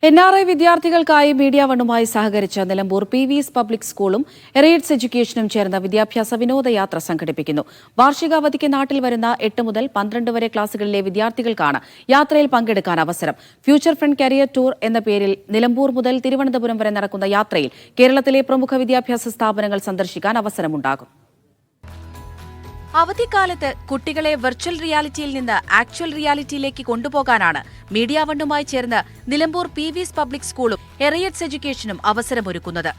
NRI വിദ്യാർത്ഥികൾക്കായി media വണ്ണുമായി സഹകരിച്ച Nilambur PVS public സ്കൂളും എറിയറ്റ്സ് എഡ്യൂക്കേഷനും ചേർന്ന വിദ്യാഭ്യാസ വിനോദയാത്ര സംഘടിപ്പിക്കുന്നു. വാർഷികാവധിക്ക് നാട്ടിൽ വരുന്ന 8 മുതൽ 12 വരെ ക്ലാസുകളിലെ വിദ്യാർത്ഥികൾക്കാണ് യാത്രയിൽ പങ്കെടുക്കാൻ അവസരം. ഫ്യൂച്ചർ ഫ്രണ്ട് കരിയർ ടൂർ എന്ന പേരിൽ നിലമ്പൂർ മുതൽ തിരുവനന്തപുരം വരെ നടക്കുന്ന യാത്രയിൽ കേരളത്തിലെ പ്രമുഖ വിദ്യാഭ്യാസ സ്ഥാപനങ്ങൾ സന്ദർശിക്കാൻ അവസരമുണ്ടാകും. അവധിക്കാലത്ത് കുട്ടികളെ വെർച്വൽ റിയാലിറ്റിയിൽ നിന്ന് ആക്ച്വൽ റിയാലിറ്റിയിലേക്ക് കൊണ്ടുപോകാനാണ് മീഡിയ വണ്ണുമായി ചേർന്ന് നിലമ്പൂർ PVS പബ്ലിക് സ്കൂളും എറിയറ്റ്സ് എഡ്യൂക്കേഷനും അവസരമൊരുക്കുന്നത്.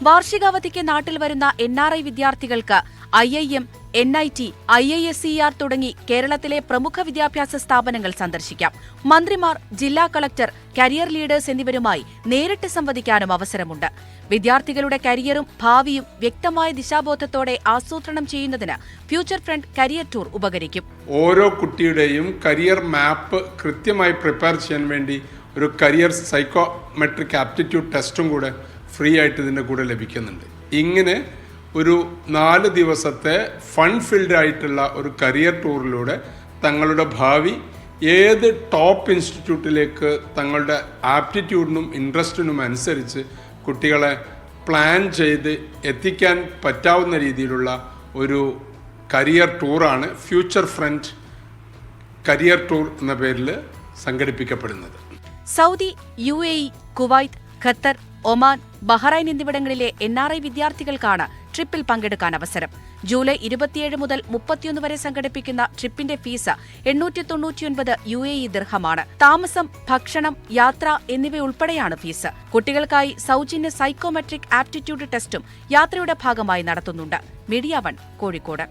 വാർഷികാവധിക്ക് നാട്ടിൽ വരുന്ന NRI വിദ്യാർത്ഥികൾക്ക് IIM, NIT, IISER തുടങ്ങി കേരളത്തിലെ പ്രമുഖ വിദ്യാഭ്യാസ സ്ഥാപനങ്ങൾ സന്ദർശിക്കാം. മന്ത്രിമാർ, ജില്ലാ കളക്ടർ, കരിയർ ലീഡേഴ്സ് എന്നിവരുമായി നേരിട്ട് സംവദിക്കാനും അവസരമുണ്ട്. വിദ്യാർത്ഥികളുടെ കരിയറും ഭാവിയും വ്യക്തമായ ദിശാബോധത്തോടെ ആസൂത്രണം ചെയ്യുന്നതിന് ഫ്യൂച്ചർ ഫ്രണ്ട് കരിയർ ടൂർ ഉപകരിക്കും. ഓരോ കുട്ടിയുടെയും കരിയർ മാപ്പ് കൃത്യമായി പ്രിപ്പയർ ചെയ്യാൻ വേണ്ടി ഒരു കരിയർ സൈക്കോമെട്രിക് ആപ്റ്റിറ്റ്യൂഡ് ടെസ്റ്റും കൂടെ ഫ്രീ ആയിട്ട് ഇതിൻ്റെ കൂടെ ലഭിക്കുന്നുണ്ട്. ഇങ്ങനെ ഒരു 4 ദിവസത്തെ ഫൺ ഫിൽഡ് ആയിട്ടുള്ള ഒരു കരിയർ ടൂറിലൂടെ തങ്ങളുടെ ഭാവി ഏത് ടോപ്പ് ഇൻസ്റ്റിറ്റ്യൂട്ടിലേക്ക് തങ്ങളുടെ ആപ്റ്റിറ്റ്യൂഡിനും ഇൻട്രസ്റ്റിനും അനുസരിച്ച് കുട്ടികളെ പ്ലാൻ ചെയ്ത് എത്തിക്കാൻ പറ്റാവുന്ന രീതിയിലുള്ള ഒരു കരിയർ ടൂറാണ് ഫ്യൂച്ചർ ഫ്രണ്ട് കരിയർ ടൂർ എന്ന പേരിൽ സംഘടിപ്പിക്കപ്പെടുന്നത്. Saudi, UAE, Kuwait, Qatar, Oman, Bahrain എന്നിവിടങ്ങളിലെ NRI വിദ്യാർത്ഥികൾക്കാണ് ട്രിപ്പിൽ പങ്കെടുക്കാൻ അവസരം. ജൂലൈ 27 മുതൽ 31 വരെ സംഘടിപ്പിക്കുന്ന ട്രിപ്പിന്റെ ഫീസ് 899 UAE ദിർഹമാണ്. താമസം, ഭക്ഷണം, യാത്ര എന്നിവയുൾപ്പെടെയാണ് ഫീസ്. കുട്ടികൾക്കായി സൗജന്യ സൈക്കോമെട്രിക് ആപ്റ്റിറ്റ്യൂഡ് ടെസ്റ്റും യാത്രയുടെ ഭാഗമായി നടത്തുന്നുണ്ട്. Media one, Kozhikode.